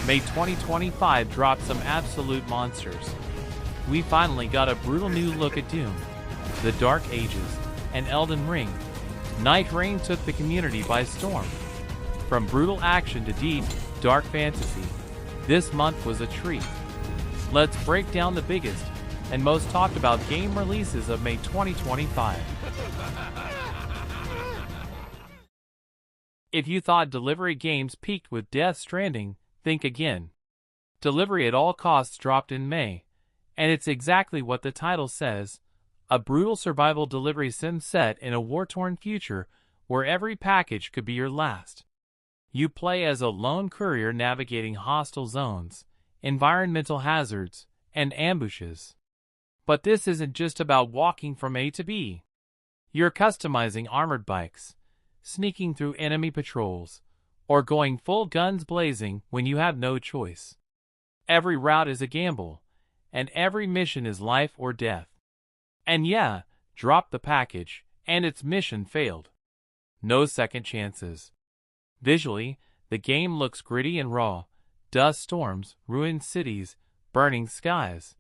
May 2025 dropped some absolute monsters. We finally got a brutal new look at Doom, The Dark Ages, and Elden Ring. Nightreign took the community by storm. From brutal action to deep, dark fantasy, this month was a treat. Let's break down the biggest and most talked about game releases of May 2025. If you thought delivery games peaked with Death Stranding, think again. Delivery at all costs dropped in May, and it's exactly what the title says, a brutal survival delivery sim set in a war-torn future where every package could be your last. You play as a lone courier navigating hostile zones, environmental hazards, and ambushes. But this isn't just about walking from A to B. You're customizing armored bikes, sneaking through enemy patrols, or going full guns blazing when you have no choice. Every route is a gamble, and every mission is life or death. And yeah, drop the package, and its mission failed. No second chances. Visually, the game looks gritty and raw, dust storms, ruined cities, burning skies.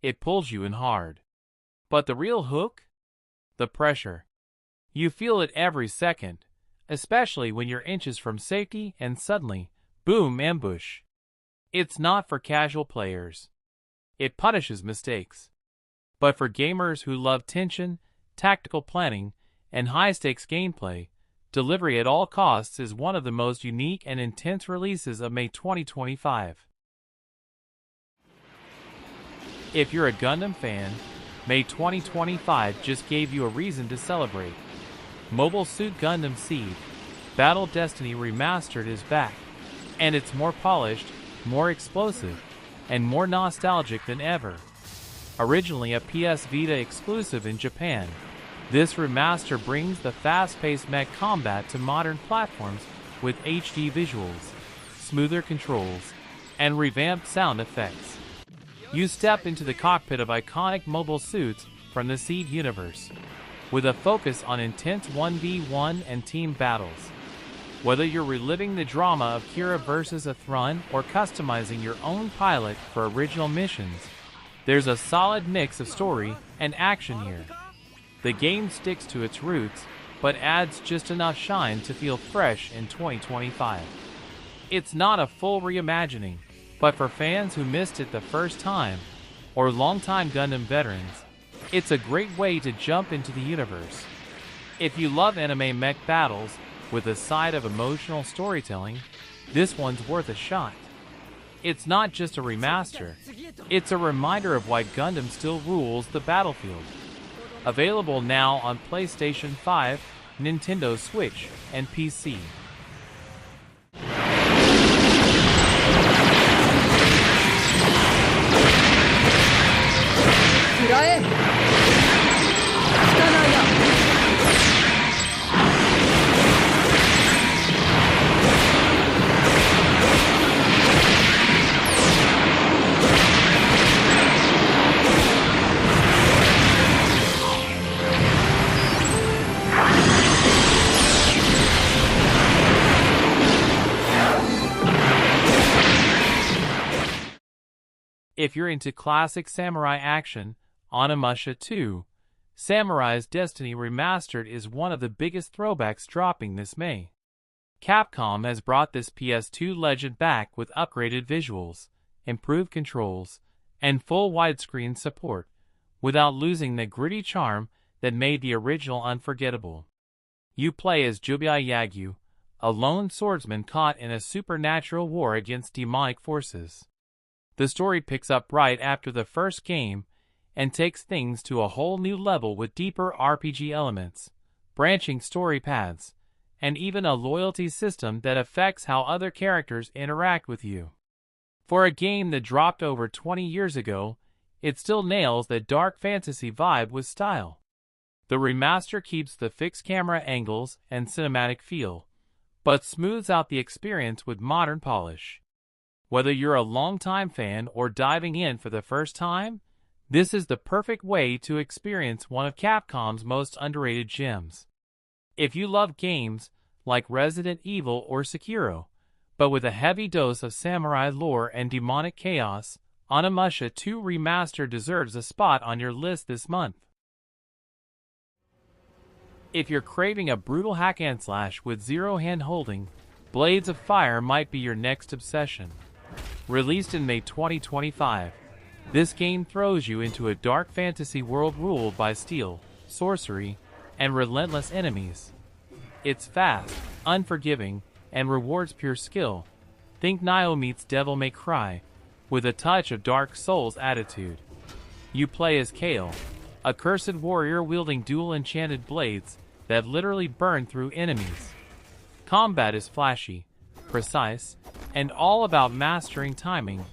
It pulls you in hard. But the real hook? The pressure. You feel it every second, especially when you're inches from safety and suddenly, boom, ambush. It's not for casual players. It punishes mistakes. But for gamers who love tension, tactical planning, and high-stakes gameplay, delivery at all costs is one of the most unique and intense releases of May 2025. If you're a Gundam fan, May 2025 just gave you a reason to celebrate. Mobile Suit Gundam Seed, Battle Destiny Remastered is back, and it's more polished, more explosive, and more nostalgic than ever. Originally a PS Vita exclusive in Japan, this remaster brings the fast-paced mech combat to modern platforms with HD visuals, smoother controls, and revamped sound effects. You step into the cockpit of iconic mobile suits from the Seed universe, with a focus on intense 1v1 and team battles. Whether you're reliving the drama of Kira versus a Thrun or customizing your own pilot for original missions, there's a solid mix of story and action here. The game sticks to its roots, but adds just enough shine to feel fresh in 2025. It's not a full reimagining, but for fans who missed it the first time, or longtime Gundam veterans, it's a great way to jump into the universe. If you love anime mech battles with a side of emotional storytelling, this one's worth a shot. It's not just a remaster, it's a reminder of why Gundam still rules the battlefield. Available now on PlayStation 5, Nintendo Switch, and PC. If you're into classic samurai action, Onimusha 2, Samurai's Destiny Remastered is one of the biggest throwbacks dropping this May. Capcom has brought this PS2 legend back with upgraded visuals, improved controls, and full widescreen support, without losing the gritty charm that made the original unforgettable. You play as Jubai Yagyu, a lone swordsman caught in a supernatural war against demonic forces. The story picks up right after the first game and takes things to a whole new level with deeper RPG elements, branching story paths, and even a loyalty system that affects how other characters interact with you. For a game that dropped over 20 years ago, it still nails that dark fantasy vibe with style. The remaster keeps the fixed camera angles and cinematic feel, but smooths out the experience with modern polish. Whether you're a longtime fan or diving in for the first time, this is the perfect way to experience one of Capcom's most underrated gems. If you love games like Resident Evil or Sekiro, but with a heavy dose of samurai lore and demonic chaos, Onimusha 2 Remastered deserves a spot on your list this month. If you're craving a brutal hack-and-slash with zero hand-holding, Blades of Fire might be your next obsession. Released in May 2025, this game throws you into a dark fantasy world ruled by steel, sorcery, and relentless enemies. It's fast, unforgiving, and rewards pure skill. Think Nioh meets Devil May Cry, with a touch of Dark Souls attitude. You play as Kale, a cursed warrior wielding dual enchanted blades that literally burn through enemies. Combat is flashy, precise, and all about mastering timing.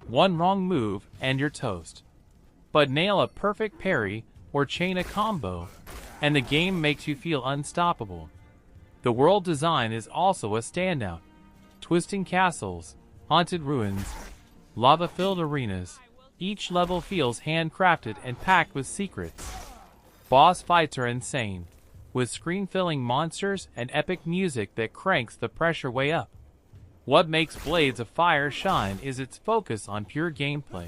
One wrong move and you're toast. But nail a perfect parry or chain a combo, and the game makes you feel unstoppable. The world design is also a standout. Twisting castles, haunted ruins, lava-filled arenas. Each level feels handcrafted and packed with secrets. Boss fights are insane, with screen-filling monsters and epic music that cranks the pressure way up. What makes Blades of Fire shine is its focus on pure gameplay.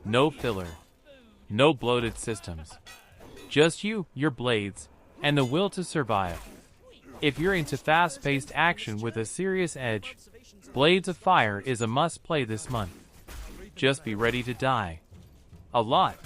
No filler. No bloated systems. Just you, your blades, and the will to survive. If you're into fast-paced action with a serious edge, Blades of Fire is a must-play this month. Just be ready to die. A lot.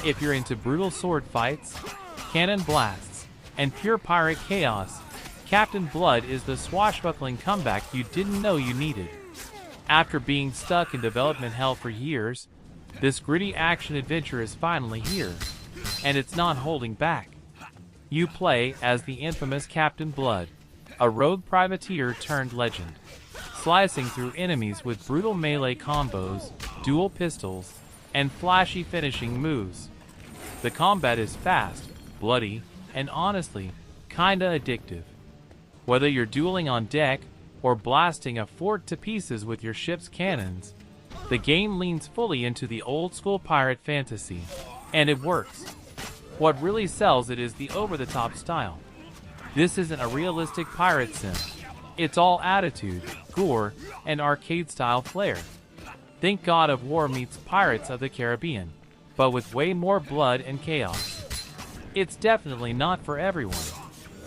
If you're into brutal sword fights, cannon blasts, and pure pirate chaos, Captain Blood is the swashbuckling comeback you didn't know you needed. After being stuck in development hell for years, this gritty action-adventure is finally here, and it's not holding back. You play as the infamous Captain Blood, a rogue privateer turned legend, slicing through enemies with brutal melee combos, dual pistols, and flashy finishing moves. The combat is fast, bloody, and honestly, kinda addictive. Whether you're dueling on deck or blasting a fort to pieces with your ship's cannons, the game leans fully into the old-school pirate fantasy, and it works. What really sells it is the over-the-top style. This isn't a realistic pirate sim. It's all attitude, gore, and arcade-style flair. Think God of War meets Pirates of the Caribbean, but with way more blood and chaos. It's definitely not for everyone,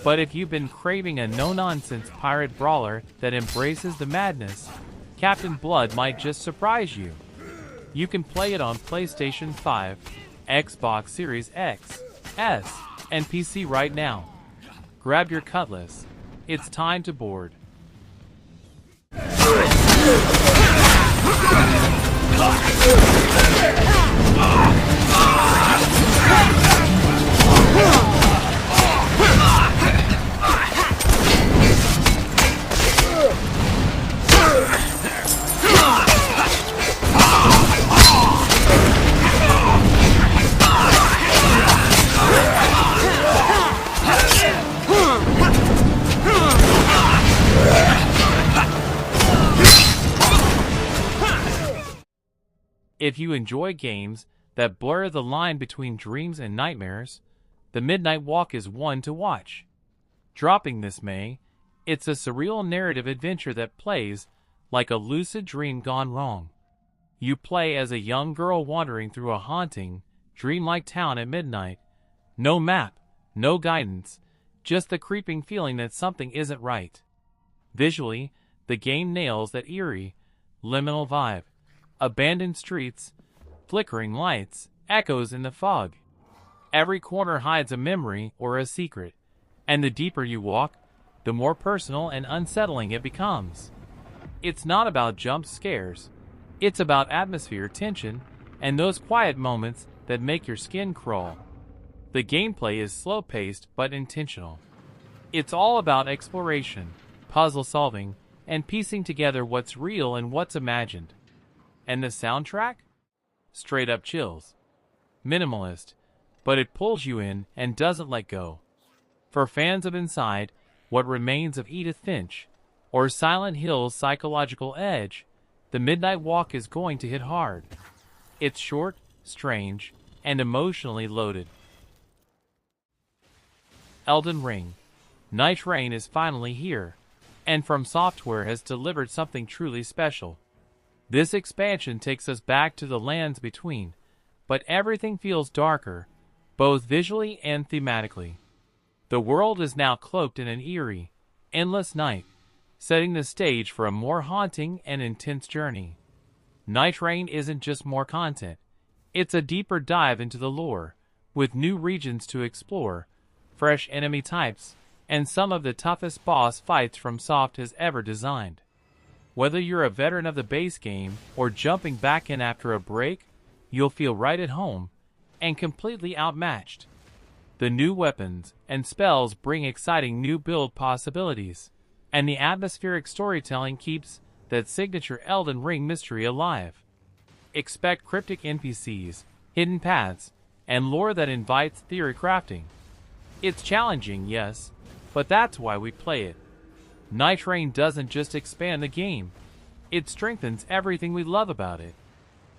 but if you've been craving a no-nonsense pirate brawler that embraces the madness, Captain Blood might just surprise you. You can play it on PlayStation 5, Xbox Series X, S, and PC right now. Grab your cutlass. It's time to board. If you enjoy games that blur the line between dreams and nightmares, The Midnight Walk is one to watch. Dropping this May, it's a surreal narrative adventure that plays like a lucid dream gone wrong. You play as a young girl wandering through a haunting, dreamlike town at midnight. No map, no guidance, just the creeping feeling that something isn't right. Visually, the game nails that eerie, liminal vibe. Abandoned streets, flickering lights, echoes in the fog. Every corner hides a memory or a secret, and the deeper you walk, the more personal and unsettling it becomes. It's not about jump scares. It's about atmosphere, tension, and those quiet moments that make your skin crawl. The gameplay is slow-paced but intentional. It's all about exploration, puzzle solving, and piecing together what's real and what's imagined. And the soundtrack? Straight up chills. Minimalist, but it pulls you in and doesn't let go. For fans of Inside, What Remains of Edith Finch, or Silent Hill's psychological edge, The Midnight Walk is going to hit hard. It's short, strange, and emotionally loaded. Elden Ring. Nightreign is finally here, and From Software has delivered something truly special. This expansion takes us back to the lands between, but everything feels darker, both visually and thematically. The world is now cloaked in an eerie, endless night, setting the stage for a more haunting and intense journey. Nightreign isn't just more content, it's a deeper dive into the lore, with new regions to explore, fresh enemy types, and some of the toughest boss fights From Soft has ever designed. Whether you're a veteran of the base game or jumping back in after a break, you'll feel right at home and completely outmatched. The new weapons and spells bring exciting new build possibilities, and the atmospheric storytelling keeps that signature Elden Ring mystery alive. Expect cryptic NPCs, hidden paths, and lore that invites theory crafting. It's challenging, yes, but that's why we play it. Nightreign doesn't just expand the game, it strengthens everything we love about it.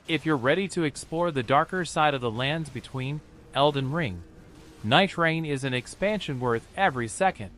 If you're ready to explore the darker side of the lands between, Elden Ring, Nightreign is an expansion worth every second.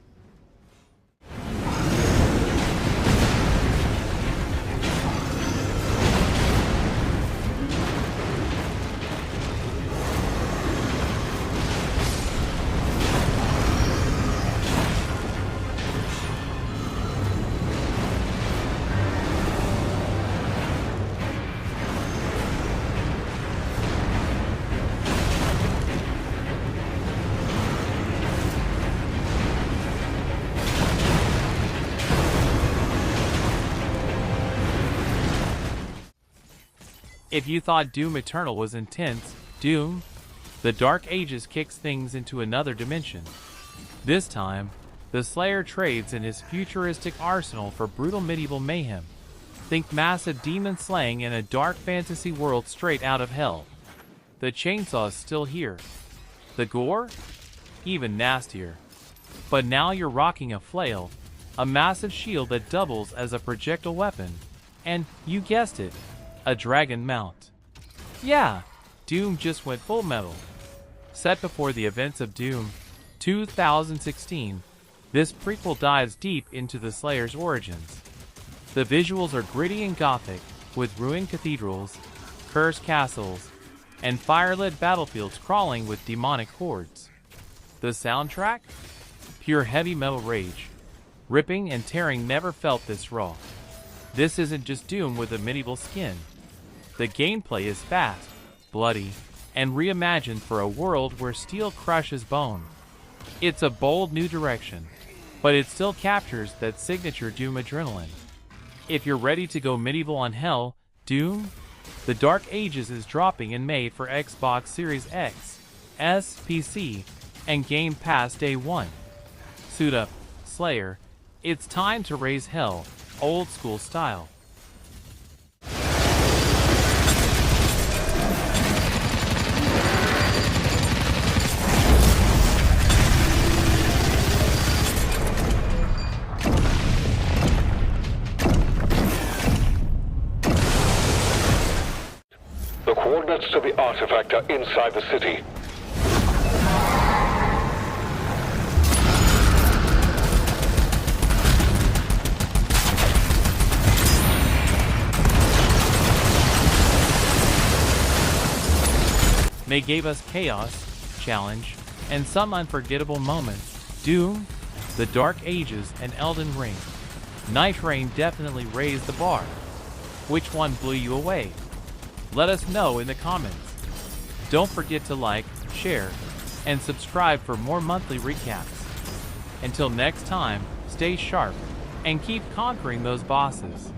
If you thought Doom Eternal was intense, Doom, The Dark Ages kicks things into another dimension. This time, the Slayer trades in his futuristic arsenal for brutal medieval mayhem. Think massive demon slaying in a dark fantasy world straight out of hell. The chainsaw's still here. The gore? Even nastier. But now you're rocking a flail, a massive shield that doubles as a projectile weapon, and, you guessed it, a dragon mount. Yeah, Doom just went full metal. Set before the events of Doom 2016, this prequel dives deep into the Slayer's origins. The visuals are gritty and gothic, with ruined cathedrals, cursed castles, and fire-lit battlefields crawling with demonic hordes. The soundtrack? Pure heavy metal rage. Ripping and tearing, never felt this raw. This isn't just Doom with a medieval skin. The gameplay is fast, bloody, and reimagined for a world where steel crushes bone. It's a bold new direction, but it still captures that signature Doom adrenaline. If you're ready to go medieval on hell, Doom, The Dark Ages is dropping in May for Xbox Series X, S, PC, and Game Pass Day 1. Suit up, Slayer. It's time to raise hell, old school style. The coordinates to the artifact are inside the city. They gave us chaos, challenge, and some unforgettable moments. Doom, The Dark Ages, and Elden Ring. Nightreign definitely raised the bar. Which one blew you away? Let us know in the comments. Don't forget to like, share, and subscribe for more monthly recaps. Until next time, stay sharp and keep conquering those bosses.